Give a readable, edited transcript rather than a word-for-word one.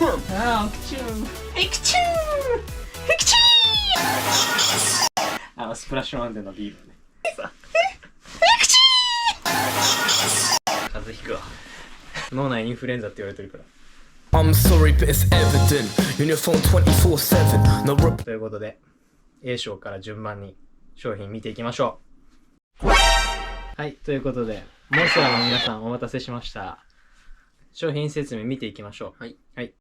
ああ、お口エクチューエクチュースプラッシュマウンテンのビールね。さエクチュー風邪ひくわ。脳内インフルエンザって言われてるから。I'm sorry, but it's evident. You're on your phone 24/7. No rep. ということで A 賞から順番に商品見ていきましょう。はい、ということでモンスターの皆さんお待たせしました。商品説明見ていきましょう。はい、はい、